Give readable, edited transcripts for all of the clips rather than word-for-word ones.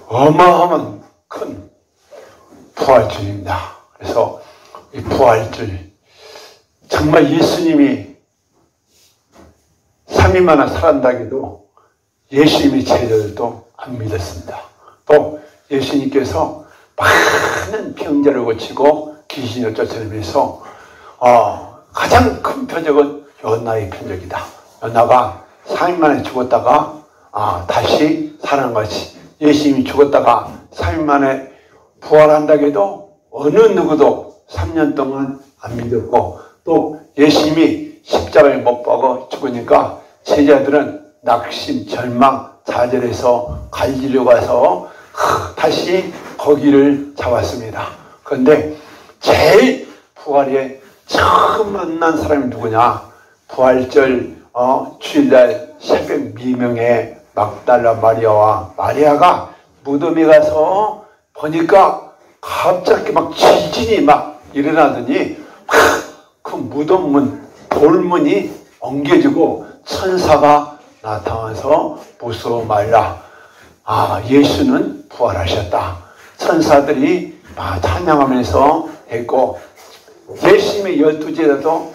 어마어마한 큰 부활절입니다. 그래서 이 부활절, 정말 예수님이 3일 만에 살아난다고 해도 예수님의 제자들도 안 믿었습니다. 또 예수님께서 많은 병자를 고치고 귀신을 쫓아내면서 가장 큰 표적은 요나의 표적이다. 요나가 3일 만에 죽었다가 다시 살아난 것이, 예수님이 죽었다가 3일 만에 부활한다고 해도 어느 누구도 3년 동안 안 믿었고, 또 예수님이 십자가에 못 박아 죽으니까 제자들은 낙심, 절망, 좌절해서 갈릴리로 가서 다시 거기를 잡았습니다. 그런데 제일 부활에 처음 만난 사람이 누구냐? 부활절 주일날 새벽 미명에 막달라 마리아와 마리아가 무덤에 가서 보니까 갑자기 막 지진이 막 일어나더니 그 무덤 문, 돌문이 엉겨지고 천사가 나타나서 무서워 말라. 예수는 부활하셨다. 천사들이 찬양하면서 했고, 예수님의 12제자도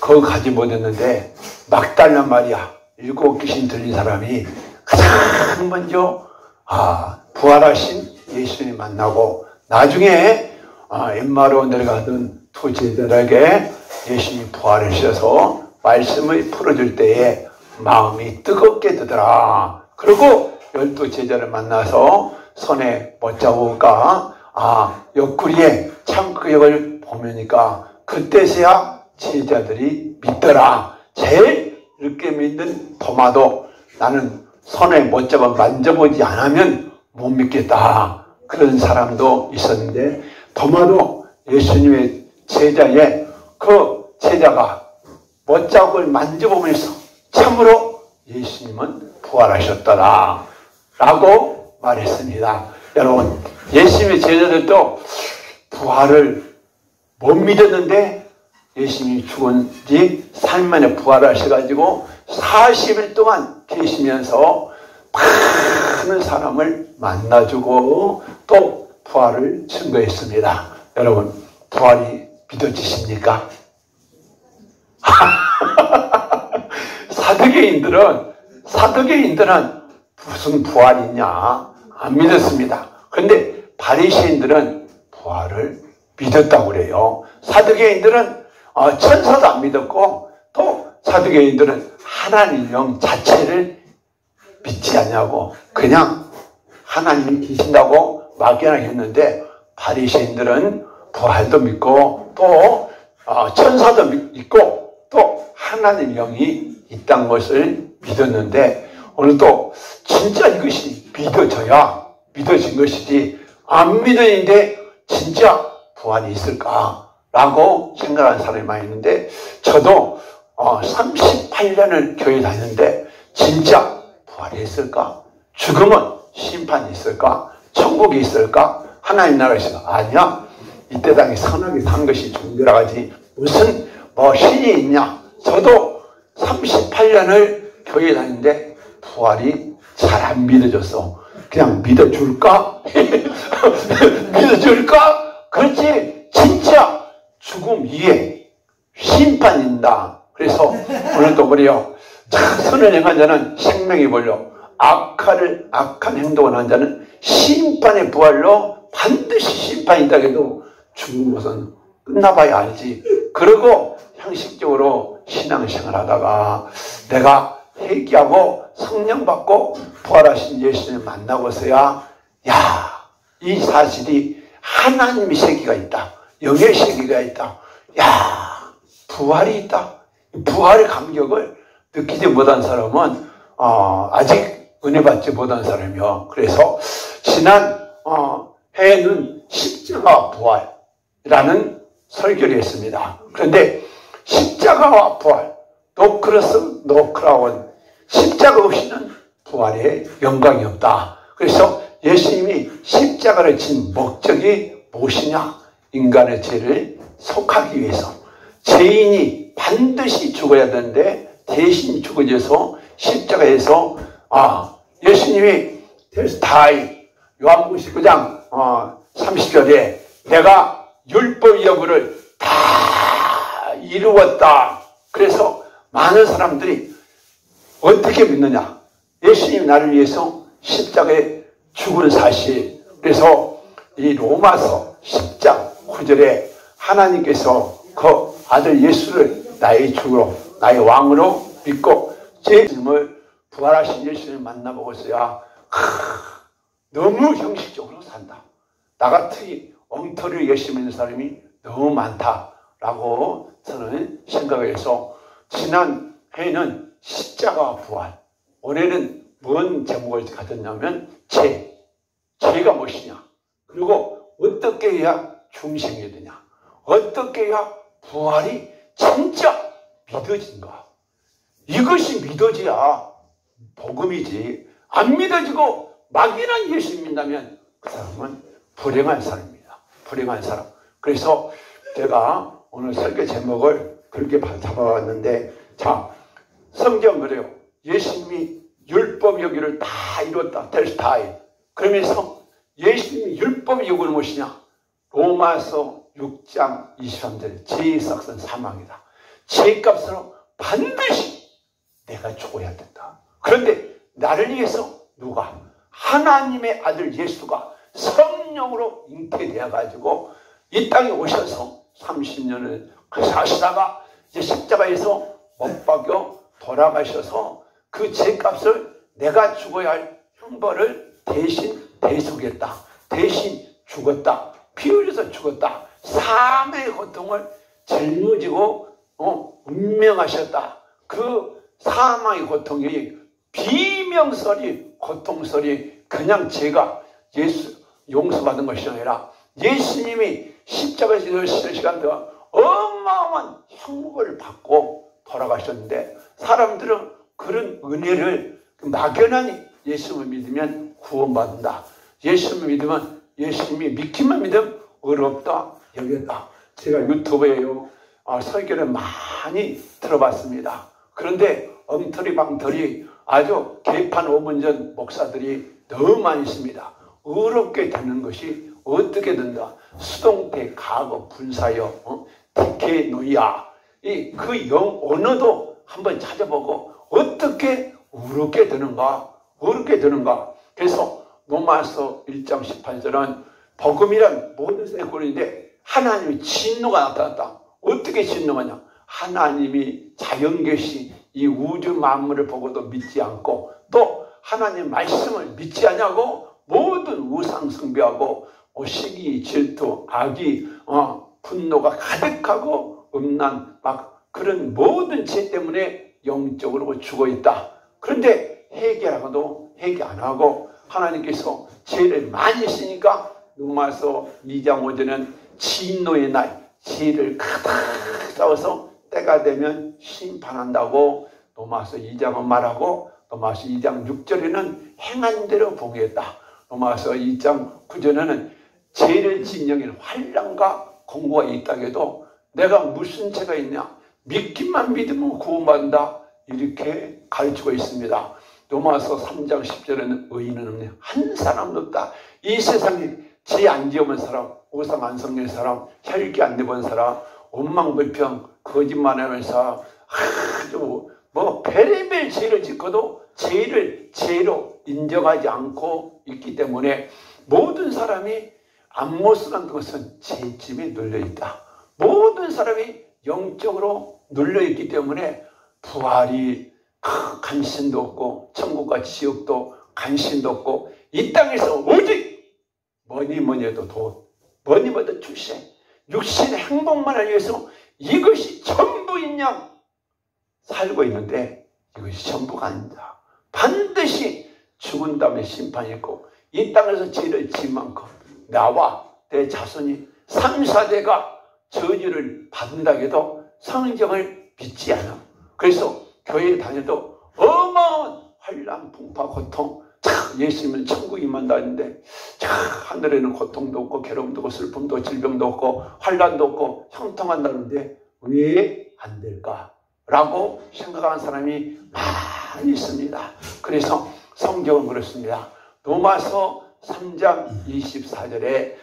그거 가지 못했는데 막달라 마리아, 7 귀신 들린 사람이 가장 먼저 부활하신 예수님 만나고, 나중에 엠마로 내려가던 두 제자들에게 예수님이 부활하셔서 말씀을 풀어줄 때에 마음이 뜨겁게 되더라. 그리고 12 제자를 만나서 손에 못 잡을까 옆구리에 창크역을 보면니까 그때서야 제자들이 믿더라. 제일 늦게 믿는 도마도 나는 손에 못 잡아 만져보지 않으면 못 믿겠다. 그런 사람도 있었는데, 도마도 예수님의 제자에 그 제자가 못자국을 만져보면서 참으로 예수님은 부활하셨더라 라고 말했습니다. 여러분, 예수님의 제자들도 부활을 못 믿었는데 예수님이 죽은 지 3일 만에 부활하셔가지고 40일 동안 계시면서 많은 사람을 만나주고 또 부활을 증거했습니다. 여러분, 부활이 믿어지십니까? 사두개인들은 무슨 부활이 있냐? 안 믿었습니다. 그런데 바리새인들은 부활을 믿었다고 그래요. 사두개인들은 천사도 안 믿었고, 또 사두개인들은 하나님 영 자체를 믿지 않냐고 그냥 하나님이 계신다고 막연하게 했는데, 바리새인들은 부활도 믿고 또 천사도 믿고 또 하나님 영이 있다는 것을 믿었는데, 오늘도 진짜 이것이 믿어진 것이지 안 믿었는데 진짜 부활이 있을까라고 생각하는 사람이 많이 있는데, 저도 38년을 교회 다녔는데 진짜 부활이 있을까? 죽으면 심판이 있을까? 천국이 있을까? 하나님 나라가 있을까? 아니야. 이때 당에 선하게 산 것이 중요라 하지 무슨 신이 있냐? 저도 38년을 교회 다니는데 부활이 잘 안 믿어졌어. 그냥 믿어줄까? 믿어줄까? 그렇지. 진짜 죽음 위에 심판인다. 그래서 오늘도 그래요. 선을 행한 자는 생명이 벌려, 악한 행동을 한 자는 심판의 부활로 반드시 심판이다 해도 죽은 것은 끝나봐야 알지. 그리고 형식적으로 신앙생활 하다가 내가 회개하고 성령 받고 부활하신 예수님을 만나고서야 이 사실이 하나님의 세계가 있다, 영의 세계가 있다, 부활이 있다. 부활의 감격을 느끼지 못한 사람은 아직 은혜 받지 못한 사람이요. 그래서 지난 해에는 십자가 부활이라는 설교를 했습니다. 그런데 십자가와 부활, 노크로스 노크라운, 십자가 없이는 부활의 영광이 없다. 그래서 예수님이 십자가를 진 목적이 무엇이냐? 인간의 죄를 속하기 위해서. 죄인이 반드시 죽어야 되는데 대신 죽어져서 십자가에서 예수님이 There's die 요한복음 19장 30절에 내가 율법 여부를 다 이루었다. 그래서 많은 사람들이 어떻게 믿느냐? 예수님이 나를 위해서 십자가에 죽은 사실. 그래서 이 로마서 10장 9절에 하나님께서 그 아들 예수를 나의 주로 나의 왕으로 믿고 제 이름을 부활하신 예수님을 만나보고서야 너무 형식적으로 산다. 나 같은 엉터리를 열심히 있는 사람이 너무 많다라고 저는 생각을 해서 지난 해에는 십자가 부활, 올해는 뭔 제목을 가졌냐면 죄가 무엇이냐, 그리고 어떻게 해야 중생이 되냐, 어떻게 해야 부활이 진짜 믿어진가. 이것이 믿어져야 복음이지. 안 믿어지고 막연한 예수 믿는다면 그 사람은 불행한 사람입니다. 불행한 사람. 그래서 제가 오늘 설교 제목을 그렇게 잡아왔는데, 자, 성경 그래요. 예수님이 율법 여기를 다 이뤘다. 델스타이. 그러면서 예수님이 율법 여기는 무엇이냐? 로마서 6장 23절 죄의 삭은 사망이다. 죄값으로 반드시 내가 죽어야 된다. 그런데 나를 위해서 누가? 하나님의 아들 예수가 성령으로 잉태되어 가지고 이 땅에 오셔서 30년을 사시다가 이제 십자가에서 못 박여 돌아가셔서 그 죄값을 내가 죽어야 할 형벌을 대신 대속했다. 대신 죽었다. 피 흘려서 죽었다. 삶의 고통을 짊어지고 운명하셨다. 그 사망의 고통이 비명소리, 고통소리, 그냥 제가 예수 용서받은 것이 아니라 예수님이 십자가에서 6시간 동안 어마어마한 형벌을 받고 돌아가셨는데, 사람들은 그런 은혜를 막연한 예수님을 믿으면 구원받는다. 예수님을 믿으면, 예수님이 믿기만 믿으면 어렵다, 여겼다. 제가 유튜브에요 설교를 많이 들어봤습니다. 그런데 엉터리방터리 아주 개판 5분 전 목사들이 너무 많이 있습니다. 어렵게 되는 것이 어떻게 된다. 수동태, 과거, 분사형, 디케, 노야. 그 언어도 한번 찾아보고 어떻게 어렵게 되는가. 어렵게 되는가. 그래서 로마서 1장 18절은 복음이란 모든 것의 권위인데 하나님의 진노가 나타났다. 어떻게 진노하냐. 하나님이 자연계시 이 우주 만물을 보고도 믿지 않고 또 하나님의 말씀을 믿지 않냐고 모든 우상 숭배하고 시기, 질투, 악이 분노가 가득하고 음란 막 그런 모든 죄 때문에 영적으로 죽어 있다. 그런데 회개하고도 회개 안 하고 하나님께서 죄를 많이 쓰니까 로마서 2장 5절은 진노의 날 죄를 가득 쌓아서 때가 되면 심판한다고 로마서 2장은 말하고 로마서 2장 6절에는 행한 대로 봉했다. 로마서 2장 9절에는 죄를 진영인 환난과 공고가 있다해도 내가 무슨 죄가 있냐? 믿기만 믿으면 구원받는다. 이렇게 가르치고 있습니다. 로마서 3장 10절에는 의인은 없네. 한 사람도 없다. 이 세상에 죄 안 지어본 사람, 우상 안 섬기는 사람, 혈기 안 내본 사람, 원망불평, 거짓말하는 사람, 아주 별의별 죄를 짓고도 죄를 죄로 인정하지 않고 있기 때문에 모든 사람이 안모스라는 것은 죄짐에 눌려있다. 모든 사람이 영적으로 눌려있기 때문에 부활이 간신도 없고 천국과 지옥도 간신도 없고 이 땅에서 오직 뭐니 해도 돈, 뭐니 해도 출세, 육신의 행복만을 위해서 이것이 전부인 양 살고 있는데 이것이 전부가 아닙니다. 반드시 죽은 다음에 심판이 있고 이 땅에서 죄를 지은 만큼 나와 내 자손이 3, 4대가 저주를 받는다 해도 성경을 믿지 않아. 그래서 교회에 다녀도 어마어마한 환난, 풍파, 고통, 예수님은 천국에 임한다 했는데 하늘에는 고통도 없고 괴로움도 없고 슬픔도 질병도 없고 환난도 없고 형통한다는데 왜 안 될까? 라고 생각하는 사람이 많이 있습니다. 그래서 성경은 그렇습니다. 로마서 3장 24절에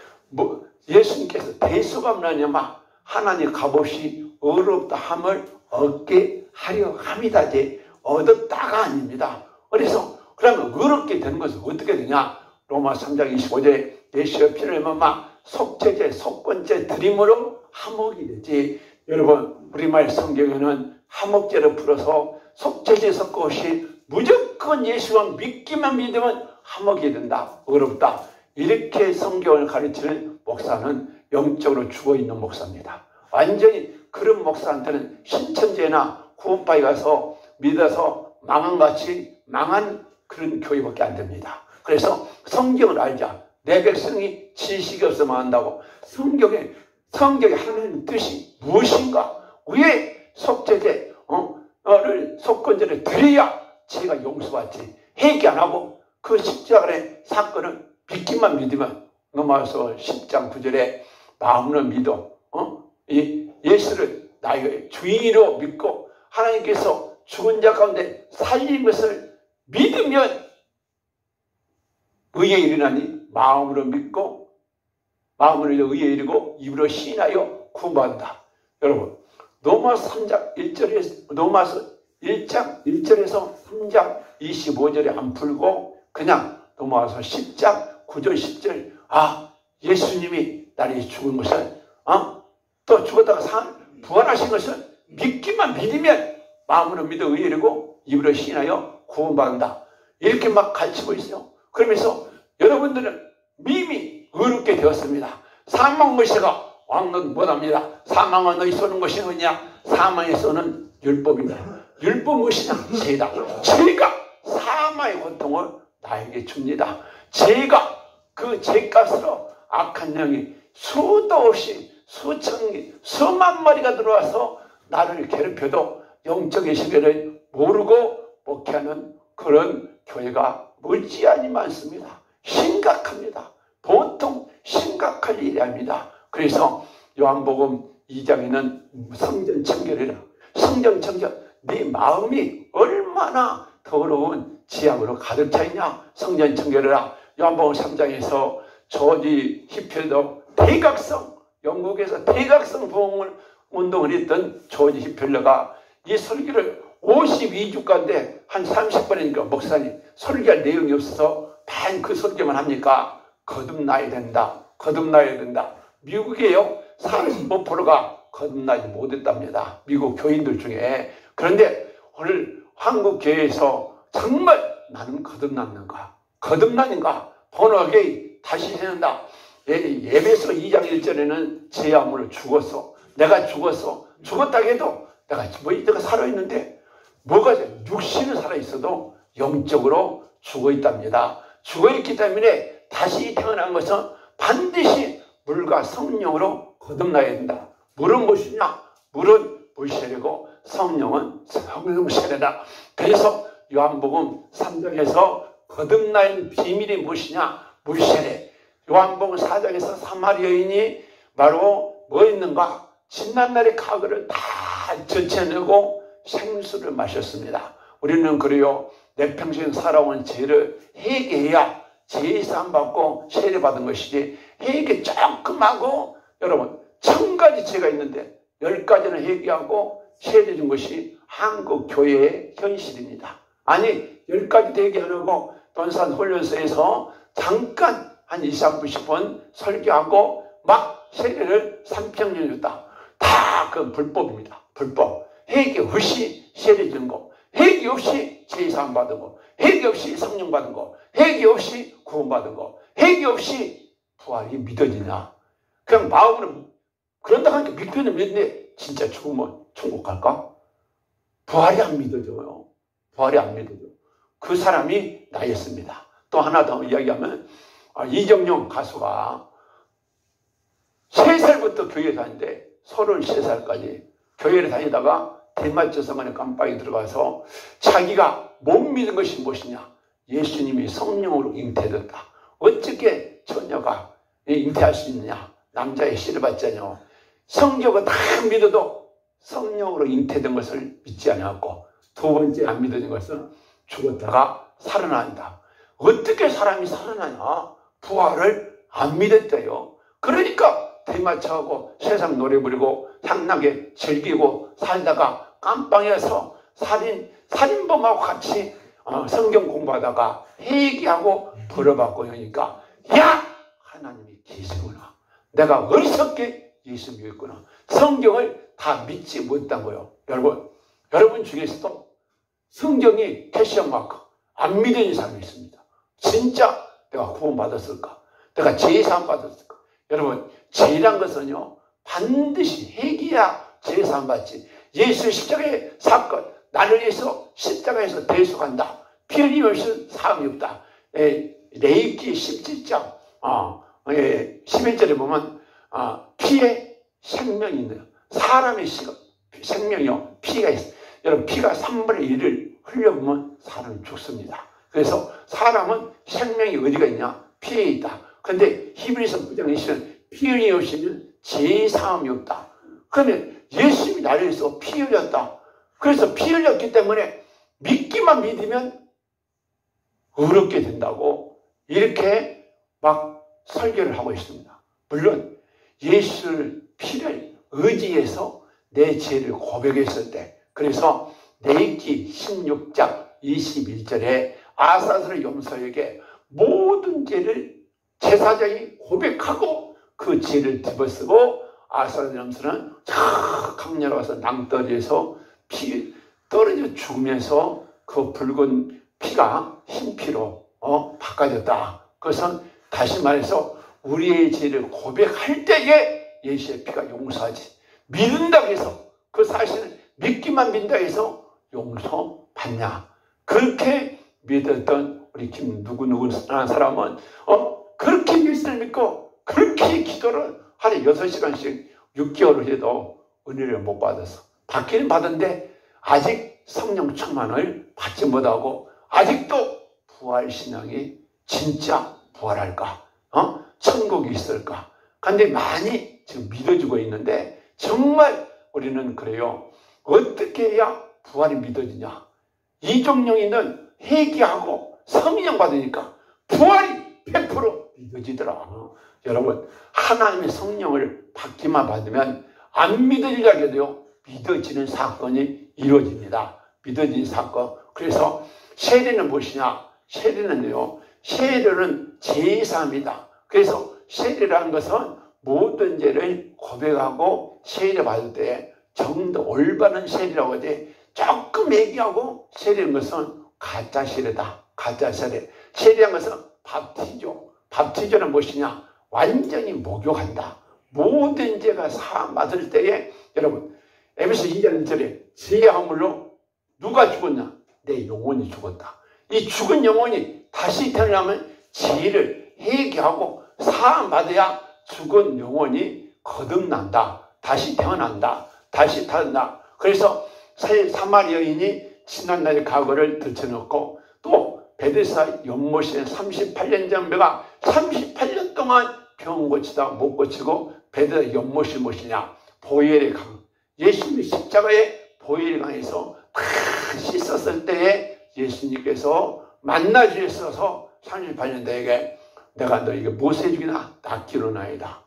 예수님께서 대수감나니마 하나님 값없이 어렵다 함을 얻게 하려 함이다지 얻었다가 아닙니다. 그래서 그러면 어렵게 되는 것은 어떻게 되냐? 로마 3장 25절에 예수의 피를 흘려 속죄제, 속건제 드림으로 화목이 되지. 여러분 우리말 성경에는 화목제를 풀어서 속죄제 섞어 없이 무조건 예수만 믿기만 믿으면 화목이 된다. 어렵다. 이렇게 성경을 가르치는 목사는 영적으로 죽어있는 목사입니다. 완전히 그런 목사한테는 신천지나 구원파에 가서 믿어서 망한같이 망한 그런 교회밖에 안 됩니다. 그래서 성경을 알자. 내 백성이 지식이 없어 망한다고. 성경에 하나님 뜻이 무엇인가? 왜 속죄제 속건제를 드려야 죄가 용서받지. 회개 안 하고 그 십자가의 사건을 믿기만 믿으면 넘어와서 10장 9절에 마음으로 믿어 예수를 나의 주인으로 믿고 하나님께서 죽은 자 가운데 살린 것을 믿으면 의에 이르나니 마음으로 믿고 마음으로 의에 이르고 입으로 시인하여 구원받는다. 여러분 로마서 3장 1절에서 로마서 1장 1절에서 3장 25절에 안 풀고 그냥 넘어와서 10장 9절 10절 예수님이 나를 죽은 것을 또 죽었다가 부활하신 것을 믿기만 믿으면 마음으로 믿어 의에 이르고 입으로 시인하여 구원받는다. 이렇게 막 가르치고 있어요. 그러면서 여러분들은 이미 의롭게 되었습니다. 사망 것이가 왕은 못합니다. 사망은 너희 쏘는 것이 뭐냐? 사망에 쏘는 율법입니다. 율법 무엇이냐? 죄다. 죄가 사망의 고통을 나에게 줍니다. 죄가 그 죄값으로 악한 영이 수도 없이 수천 수만 마리가 들어와서 나를 괴롭혀도 영적의 시계를 모르고 목회하는 그런 교회가 멀지않이 많습니다. 심각합니다. 보통 심각할 일이 아닙니다. 그래서 요한복음 2장에는 성전 청결이라 성전 청결 네 마음이 얼마나 더러운 지향으로 가득 차 있냐. 성전 청결이라 요한복음 3장에서 조지 히필러 대각성 영국에서 대각성 부흥을 운동을 했던 조지 히필러가 이 설교를 52주간인데 한 30번이니까 목사님 설교할 내용이 없어서 반 그 설교만 합니까? 거듭나야 된다. 거듭나야 된다. 미국에요 45%가 거듭나지 못했답니다. 미국 교인들 중에. 그런데 오늘 한국 교회에서 정말 나는 거듭났는가? 거듭나는가? 번호하게 다시 세운다. 에베소 2장 1절에는 죄아무를 죽었어. 내가 죽었어. 죽었다고 해도 내가 살아있는데 뭐가 육신은 살아있어도 영적으로 죽어있답니다. 죽어있기 때문에 다시 태어난 것은 반드시 물과 성령으로 거듭나야 된다. 물은 무엇이냐? 물은 물세례고 성령은 성령 세례다. 그래서 요한복음 3장에서 거듭나는 비밀이 무엇이냐? 물세례. 요한복음 4장에서 사마리아 여인이 바로 뭐 있는가? 지난날의 과거를 다 젖혀내고 생수를 마셨습니다. 우리는 그래요. 내 평생 살아온 죄를 회개해야 죄사함 받고 세례받은 것이지 회개 조금 하고 여러분 1000가지 죄가 있는데 10가지는 회개하고 세례 준 것이 한국 교회의 현실입니다. 아니 10가지도 회개 안 하고 돈산 훈련소에서 잠깐 한 2, 30분 설교하고 막 세례를 3평년 줬다. 다 그 불법입니다. 불법. 회개 없이 세례 준 거. 회개 없이 제사함 받은 거. 회개 없이 성령 받은 거. 회개 없이 구원 받은 거. 회개 없이 부활이 믿어지냐. 그냥 마음으로 그런다 하니까 믿기는 믿는데 진짜 죽으면 천국 갈까? 부활이 안 믿어져요. 부활이 안 믿어져. 그 사람이 나였습니다. 또 하나 더 이야기하면 이정용 가수가 3살부터 교회 다니는데 33살까지 교회를 다니다가 대마초성안에 깜빡이 들어가서 자기가 못 믿은 것이 무엇이냐? 예수님이 성령으로 잉태됐다. 어떻게 처녀가 잉태할 수 있느냐? 남자의 씨를 받잖아요. 성경을 다 믿어도 성령으로 잉태된 것을 믿지 않았고 두 번째 안 믿어진 것은 죽었다가 살아난다. 어떻게 사람이 살아나냐? 부활을 안 믿었대요. 그러니까 대마초하고 세상 노래 부르고 향나게 즐기고 살다가 깜빵에서 살인범하고 같이 성경 공부하다가 회개하고 벌어받고 하니까 야! 하나님이 계시구나. 내가 어리석게 예수 믿었구나. 성경을 다 믿지 못한 거예요. 여러분 중에서도 성경이 캐시마크 안 믿는 사람이 있습니다. 진짜 내가 구원받았을까? 내가 제사함 받았을까? 여러분, 죄란 것은요, 반드시 회개해야 제사함 받지. 예수 십자가의 사건, 나를 위해서 십자가에서 대속한다. 피 흘림 없이는 사함이 없다. 레위기 17장 11절에 보면 피에 생명이 있네요. 사람의 생명이요, 피가 있어요. 여러분, 피가 3분의 1을 흘려보면 사람이 죽습니다. 그래서 사람은 생명이 어디가 있냐? 피에 있다. 근데 히브리서 9장 20절 피 흘림 없이는 제사함이 없다. 그러면 예수님이 나를 위해서 피 흘렸다. 그래서 피 흘렸기 때문에 믿기만 믿으면 어렵게 된다고 이렇게 막 설교를 하고 있습니다. 물론 예수를 피를 의지해서 내 죄를 고백했을 때, 그래서 레위기 16장 21절에 아사스의 염소에게 모든 죄를 제사장이 고백하고 그 죄를 뒤집어쓰고 아사스의 염소는 저 강렬 와서 낭떠러지에서 피 떨어져 죽으면서 그 붉은 피가 흰 피로 바꿔졌다. 그것은 다시 말해서 우리의 죄를 고백할 때에 예수의 피가 용서하지. 믿는다고 해서 그 사실을 믿기만 믿는다고 해서 용서받냐. 그렇게 믿었던 우리 누구라는 사람은 그렇게 예수를 믿고 그렇게 기도를 하루에 6시간씩 6개월을 해도 은혜를 못 받았어. 받기는 받았는데 아직 성령 충만을 받지 못하고 아직도 부활신앙이 진짜 부활할까? 천국이 있을까? 근데 많이 지금 믿어지고 있는데 정말 우리는 그래요. 어떻게 해야 부활이 믿어지냐? 이종용이는 회개하고 성령 받으니까 부활이 100% 믿어지더라. 여러분, 하나님의 성령을 받기만 받으면 안 믿어지려고 해도요, 믿어지는 사건이 이루어집니다. 믿어지는 사건. 그래서 세례는 무엇이냐? 세례는요, 세례는 제사입니다. 그래서 세례라는 것은 모든 죄를 고백하고 세례 받을 때 정도 올바른 세례라고 하지, 조금 얘기하고 세례는 것은 가짜 세례다. 가짜 세례. 세례한 것은 밥티죠. 밥티조는 무엇이냐? 완전히 목욕한다. 모든 죄가 사함 받을 때에 여러분, 에베소 2장 1절에 죄의 허물로 누가 죽었냐? 내 영혼이 죽었다. 이 죽은 영혼이 다시 태어나면 죄를 회개하고 사함 받아야 죽은 영혼이 거듭난다. 다시 태어난다. 다시 태어난다. 그래서 사마리 여인이 지난날의 과거를 들춰놓고 또 베데스다 연못에 38년 전배가 38년 동안 병 고치다 못 고치고 베데스다 연못이 무엇이냐? 보혈의 강. 예수님이 십자가에 보혈의 강에서 다 씻었을 때에 예수님께서 만나 주셔서 38년 대에게 내가 너에게 무엇을 해주기나? 낫기로 나이다.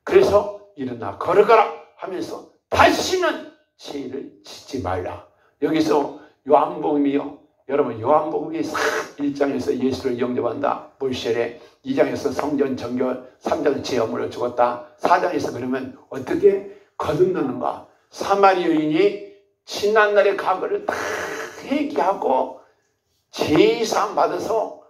그래서 일어나 걸어가라 하면서 다시는 죄를 짓지 말라. 여기서 요한복음이요. 여러분, 요한복음이 1장에서 예수를 영접한다. 불시에 2장에서 성전 정결, 3장은 죄 허물로 죽었다. 4장에서 그러면 어떻게 거듭나는가? 사마리 여인이 지난날의 과거를 다 회개하고 제사함 받아서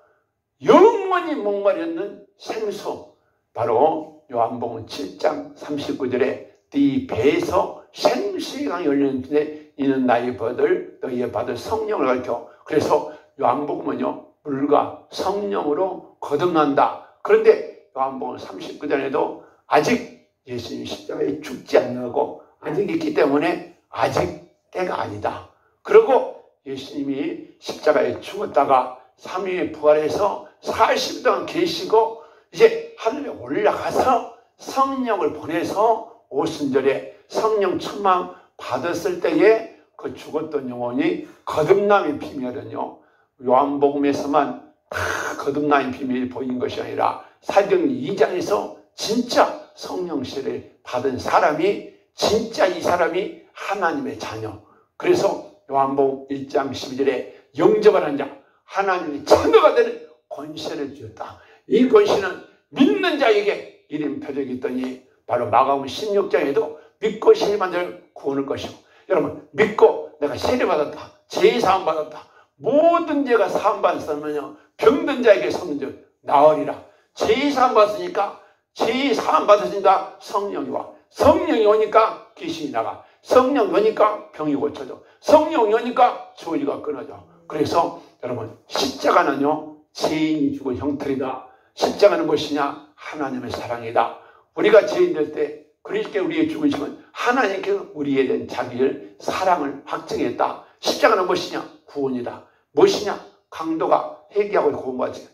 영원히 목마르는 생수, 바로 요한복음 7장 39절에 네 배에서 생수의 강이 흘리는데 이는 나의 받을 너희의 받을 성령을 가르쳐. 그래서 요한복음은요, 물과 성령으로 거듭난다. 그런데 요한복음 39장에도 아직 예수님이 십자가에 죽지 않냐고 아직 있기 때문에 아직 때가 아니다. 그리고 예수님이 십자가에 죽었다가 3일에 부활해서 40일 동안 계시고 이제 하늘에 올라가서 성령을 보내서 오순절에 성령 충만 받았을 때에 그 죽었던 영혼이 거듭남의 비밀은요, 요한복음에서만 다 거듭나는 비밀이 보인 것이 아니라 사도행전 2장에서 진짜 성령 세례를 받은 사람이 진짜 이 사람이 하나님의 자녀. 그래서 요한복음 1장 12절에 영접을 한 자, 하나님의 자녀가 되는 권세를 주었다. 이 권세는 믿는 자에게 이름 표적이 있더니 바로 마가복음 16장에도 믿고 세례받은 자를 구원할 것이고, 여러분 믿고 내가 세례받았다, 제사함 받았다, 모든 죄가 사함 받았으면요 병든 자에게 성령 나으리라. 제사함 받았으니까 제사함 받았으니까 성령이 와. 성령이 오니까 귀신이 나가. 성령이 오니까 병이 고쳐져. 성령이 오니까 조리가 끊어져. 그래서 여러분 십자가는요 죄인이 죽은 형틀이다. 십자가는 무엇이냐? 하나님의 사랑이다. 우리가 죄인 될 때 그리스도께 우리의 죽으심은 하나님께서 우리에 대한 자기를 사랑을 확증했다. 십자가는 무엇이냐? 구원이다. 무엇이냐? 강도가 회개하고 구원받지.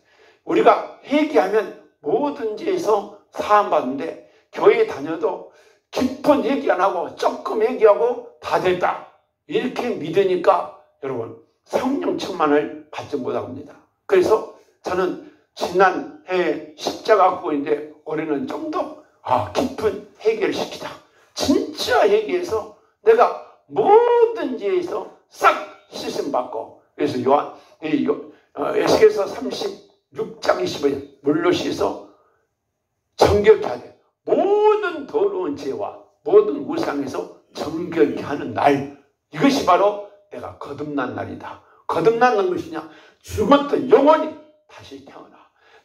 우리가 회개하면 모든 죄에서 사함받는데 교회에 다녀도 깊은 회개 안 하고 조금 회개하고 다 됐다. 이렇게 믿으니까 여러분 성령 충만을 받지 못합니다. 그래서 저는 지난해 십자가 구원인데 올해는 좀 더 깊은 회개를 시키자. 진짜 회개해서 내가 모든 죄에서 싹 씻음받고, 그래서 에스겔서 36장 25절 물로 씻어 정결케 하되 모든 더러운 죄와 모든 우상에서 정결케 하는 날, 이것이 바로 내가 거듭난 날이다. 거듭난 것이냐? 죽었던 영혼이 다시 태어나.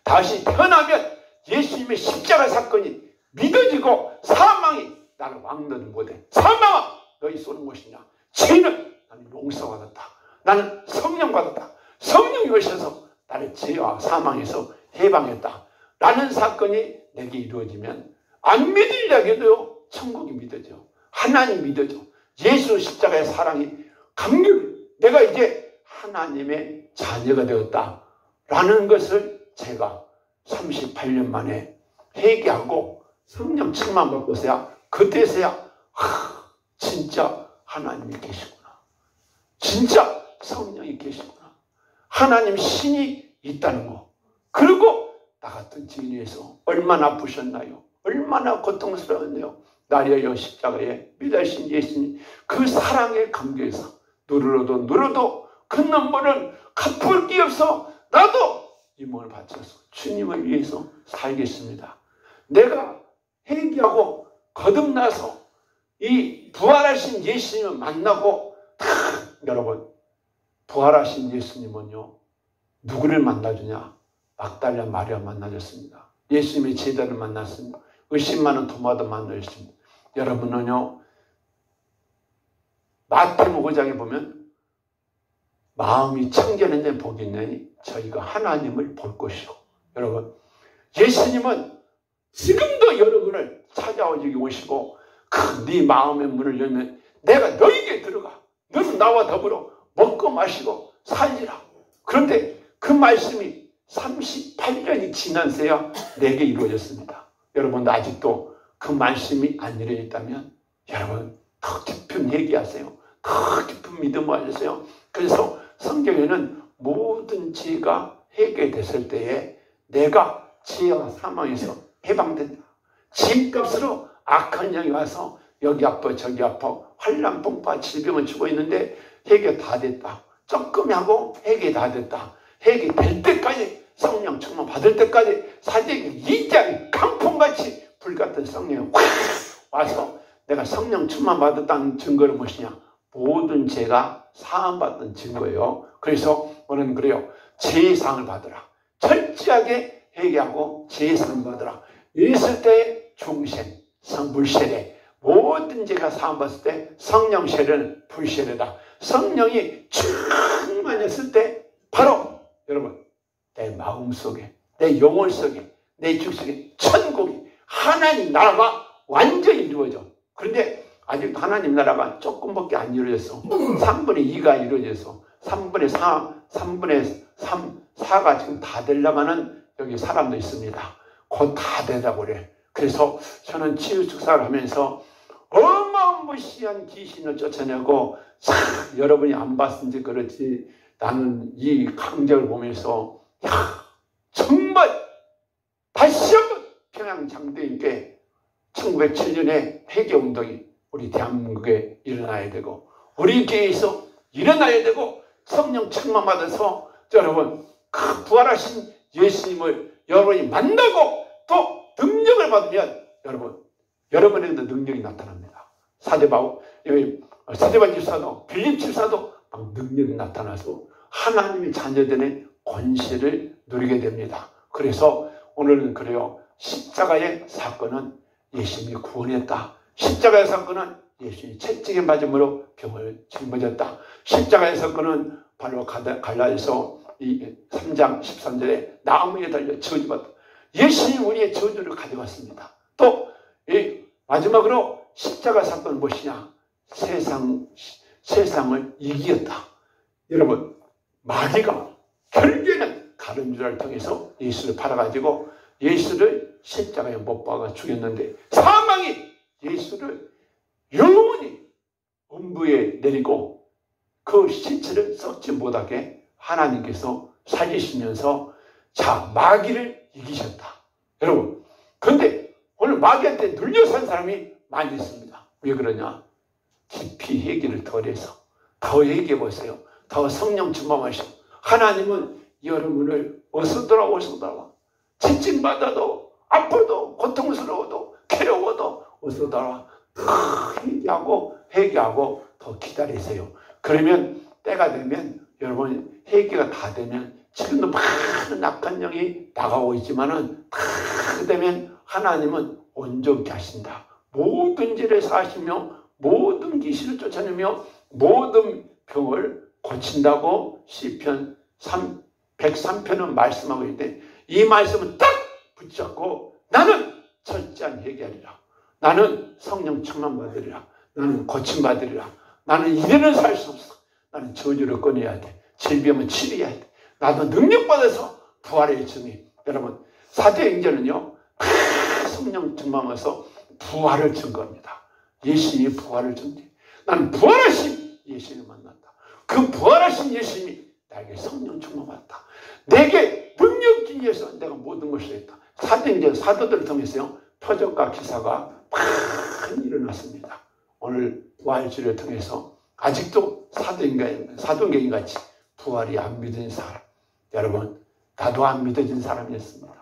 다시 태어나면 예수님의 십자가 사건이 믿어지고 사망이 나를 왕노는 못해. 사망아 너희 쏘는 것이냐? 죄는 나는 용서받았다. 나는 성령 받았다. 성령이 오셔서 나를 죄와 사망에서 해방했다. 라는 사건이 내게 이루어지면 안 믿으려고도 천국이 믿어져. 하나님 믿어져. 예수 십자가의 사랑이 감격이, 내가 이제 하나님의 자녀가 되었다. 라는 것을 제가 38년 만에 회개하고 성령 충만 받고서야 그때서야 진짜 하나님이 계시구나. 진짜 성령이 계시구나. 하나님 신이 있다는 거. 그리고 나 같은 죄인 위해서 얼마나 아프셨나요? 얼마나 고통스러웠나요? 나를 십자가에 믿으신 예수님 그 사랑의 감격에서 누르도 그 눈물은 갚을 게 없어. 나도 이 몸을 바쳐서 주님을 위해서 살겠습니다. 내가 회개하고 거듭나서 이 부활하신 예수님을 만나고 여러분 부활하신 예수님은요 누구를 만나주냐? 막달라 마리아 만나줬습니다. 예수님의 제자를 만났습니다. 의심 많은 도마도 만나줬습니다. 여러분은요 마태복음 5장에 보면 마음이 청결한 복이 있느니 저희가 하나님을 볼 것이고, 여러분 예수님은 지금도 여러분을 찾아오시고 네 마음의 문을 열면 내가 너에게 들어가. 너는 나와 더불어 먹고 마시고 살리라. 그런데 그 말씀이 38년이 지난새야 내게 이루어졌습니다. 여러분 아직도 그 말씀이 안 이루어졌다면 여러분 더 깊은 얘기하세요. 더 깊은 믿음을 하세요. 그래서 성경에는 모든 죄가 해결됐을 때에 내가 죄와 사망에서 해방된다. 죄값으로 악한 영이 와서 여기 아파 저기 아파 환난 풍파 질병을 주고 있는데 해결 다 됐다. 조금 하고 해결 다 됐다. 해결될 때까지 성령 충만 받을 때까지 사대기 2장이 강풍같이 불같은 성령이 확 와서 내가 성령 충만 받았다는 증거는 무엇이냐? 모든 죄가 사함받는 증거예요. 그래서 오늘 그래요. 제사함을 받으라. 철저하게 회개하고 제사함을 받으라. 이랬을 때 중생, 성불세례, 모든 죄가 사함받을 때 성령 세례는 불세례다. 성령이 충만했을 때 바로 여러분 내 마음속에, 내 영혼 속에, 내 죽속에 천국이 하나님 나라가 완전히 이루어져. 그런데 아직 하나님 나라가 조금밖에 안 이루어졌어. 3분의 2가 이루어져서 3분의 3, 4가 지금 다 되려가는 여기 사람도 있습니다. 곧 다 되자고 그래. 그래서 저는 치유축사를 하면서 어마무시한 귀신을 쫓아내고 여러분이 안 봤는지 그렇지 나는 이 강적을 보면서 야, 정말 다시 한번 평양장대인께 1907년에 회개운동이 우리 대한민국에 일어나야 되고 우리 교회에서 일어나야 되고 성령 충만받아서 여러분 그 부활하신 예수님을 여러분이 만나고 또 능력을 받으면 여러분에게도 능력이 나타납니다. 사대바울 집사도 빌립 집사도 막 능력이 나타나서 하나님의 자녀들의 권세를 누리게 됩니다. 그래서 오늘은 그래요. 십자가의 사건은 예수님이 구원했다. 십자가의 사건은 예수님이 채찍에 맞음으로 병을 짊어졌다. 십자가의 사건은 바로 갈라디아서 3장 13절에 나무에 달려 저주받다. 예수님이 우리의 저주를 가져갔습니다. 또 마지막으로 십자가 사건은 무엇이냐? 세상을 이기었다. 여러분, 마귀가 결국에는 가룟유다를 통해서 예수를 팔아가지고 예수를 십자가에 못 박아 죽였는데 사망이 예수를 영원히 음부에 내리고 그 신체를 썩지 못하게 하나님께서 살리시면서 자, 마귀를 이기셨다. 여러분, 그런데 오늘 마귀한테 눌려 산 사람이 많이 있습니다. 왜 그러냐? 깊이 회개를 덜 해서 더 회개해 보세요. 더 성령 충만하시고 하나님은 여러분을 어서 돌아와 채찍받아도 아파도 고통스러워도 괴로워도 어서 돌아와 더 회개하고 더 기다리세요. 그러면 때가 되면 여러분 회개가 다 되면 지금도 많은 악한 영이 나가고 있지만은 다 되면 하나님은 온전케 하신다. 모든 죄를 사하시며 모든 귀신을 쫓아내며 모든 병을 고친다고 시편 103편은 말씀하고 있는데 이 말씀은 딱 붙잡고 나는 철저한 회개하리라. 나는 성령 충만 받으리라. 나는 고침받으리라. 나는 이대로는 살 수 없어. 나는 저주를 꺼내야 돼. 질병은 치료해야 돼. 나도 능력받아서 부활의 증인. 여러분 사도행전은요 성령 충만해서 부활을 증거합니다. 예수님이 부활을 증거해. 나는 부활하신 예수님을 만난다. 그 부활하신 예수님이 나에게 성령 충만받았다. 내게 능력 주기 위해서 내가 모든 것을 했다. 사도행전 사도들을 통해서요 표적과 기사가 많이 일어났습니다. 오늘 부활주를 통해서 아직도 사도행전 같이 부활이 안 믿어진 사람, 여러분 나도 안 믿어진 사람이었습니다.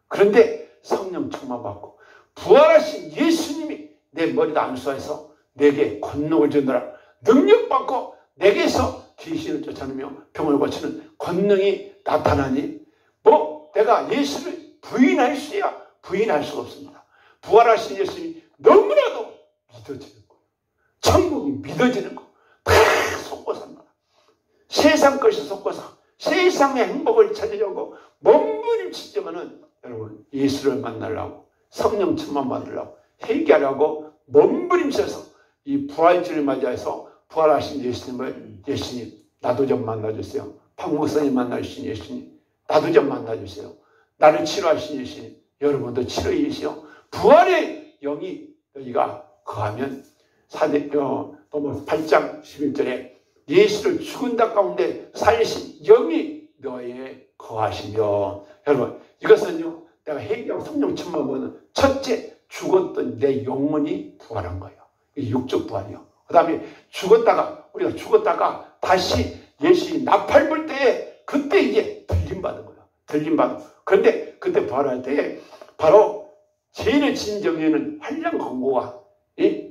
그런데 성령 충만받고 부활하신 예수님이 내 머리도 안수해서 내게 권능을 주느라 능력받고 내게서 귀신을 쫓아내며 병을 고치는 권능이 나타나니 뭐 내가 예수를 부인할 수야 부인할 수가 없습니다. 부활하신 예수님이 너무나도 믿어지는 거예요. 천국이 믿어지는 거. 다 속고 삽니다. 세상 것이 속고 사. 세상의 행복을 찾으려고 몸부림치지만은 여러분 예수를 만나려고 성령 충만 받으려고 회개하려고 몸부림쳐서 이 부활주를 맞이해서 부활하신 예수님 나도 좀 만나주세요. 박 목사님 만나주신 예수님 나도 좀 만나주세요. 나를 치료하신 예수님 여러분도 치료해 주시오. 부활의 영이 너희가 거하면 로마서 8장 11절에 예수를 죽은 자 가운데 살리신 영이 너희에 거하시며 여러분 이것은요 내가 회개하고 성령 충만하면 첫째 죽었던 내 영혼이 부활한 거예요. 육적 부활이요. 그 다음에 우리가 죽었다가 다시 예수님 나팔 불 때에 그때 이제 들림받은 거예요. 들림받은. 그런데 그때 부활할 때에 바로 죄인의 진정에는 환란 권고와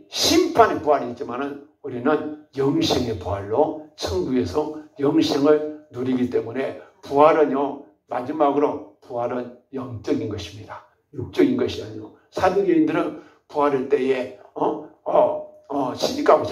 심판의 부활이 있지만은 우리는 영생의 부활로 천국에서 영생을 누리기 때문에 부활은요 마지막으로 부활은 영적인 것입니다. 육적인 것이 아니고 사도교인들은 부활할 때에 시집하고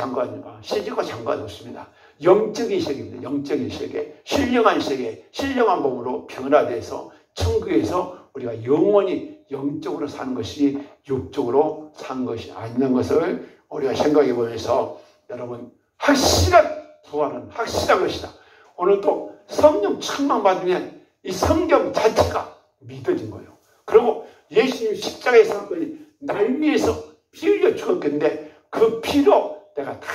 상관없습니다. 영적인 세계입니다. 영적인 세계, 신령한 세계, 신령한 몸으로 변화돼서 천국에서 우리가 영원히 영적으로 사는 것이 육적으로 사는 것이 아니라는 것을 우리가 생각해 보면서 여러분 확실한 부활은 확실한 것이다. 오늘 또 성령 충만 받으면 이 성경 자체가 믿어진 거예요. 그리고 예수님 십자가의 사건이 날 위해서 피 흘려 죽었겠는데 그 피로 내가 다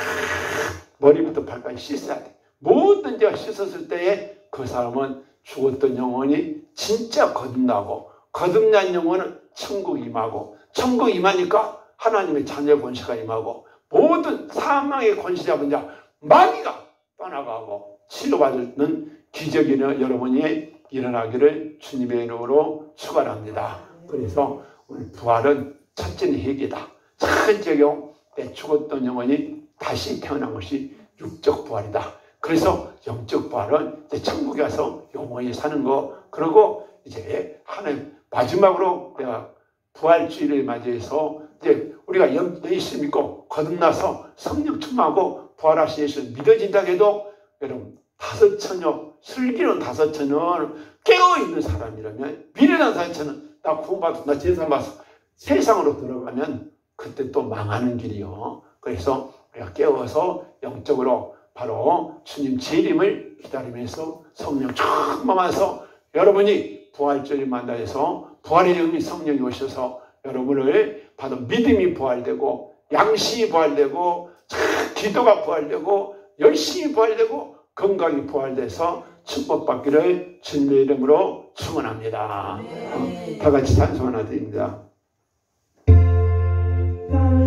머리부터 발까지 씻어야 돼. 모든 죄가 씻었을 때에 그 사람은 죽었던 영혼이 진짜 거듭나고, 거듭난 영혼은 천국 임하고, 천국 임하니까 하나님의 자녀 권세가 임하고, 모든 사망의 권세 잡은 자 마귀가 떠나가고 치료받는 기적이 여러분이 일어나기를 주님의 이름으로 축원합니다. 그래서 오늘 부활은 첫째는 회개다. 첫째요, 내 죽었던 영혼이 다시 태어난 것이 육적 부활이다. 그래서 영적 부활은 이제 천국에 가서 영원히 사는 거. 그리고 이제 하나님 마지막으로 내가 부활주의를 맞이해서 이제 우리가 예수 믿고 거듭나서 성령 충만하고 부활하신 예수를 믿어진다 해도 여러분 5천여 슬기로운 5천여 깨어있는 사람이라면 미련한 5천여 나 구원받았어 나 제사 받았어 세상으로 들어가면 그때 또 망하는 길이요. 그래서 우리가 깨어서 영적으로 바로 주님 재림을 기다리면서 성령 충만해서 여러분이 부활절을 만나서 부활의 영이 성령이 오셔서 여러분을 받은 믿음이 부활되고 양심이 부활되고 기도가 부활되고 열심히 부활되고 건강이 부활돼서 축복받기를 주님의 이름으로 축원합니다. 다 같이 찬송 하나 드립니다.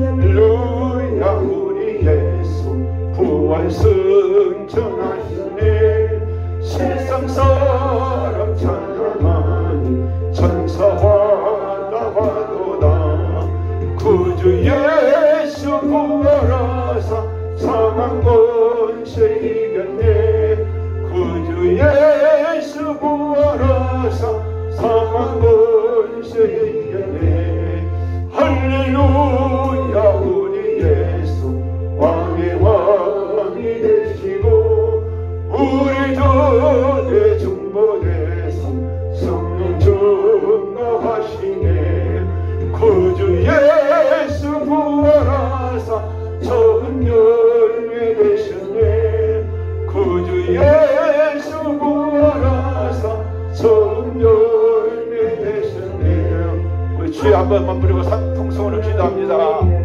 할렐루야 우리 예수 부활 승천하시네. 세상 사람 찬양하니 천사와 나와도다. 구주 예수 부활하사 사망 권세 이겼네. 구주 예수 부활하사 사망 권세 이겼네. 할렐루야 우리 예수 왕의 왕이 되시고 우리도 내 중보대서 성령 증거하시네. 구주 예수 부활하사 처음 열매 되셨네. 구주 예수 부활하사 처음 열매 되셨네. 우리 주여 한 번만 부르고 통성으로 기도합니다.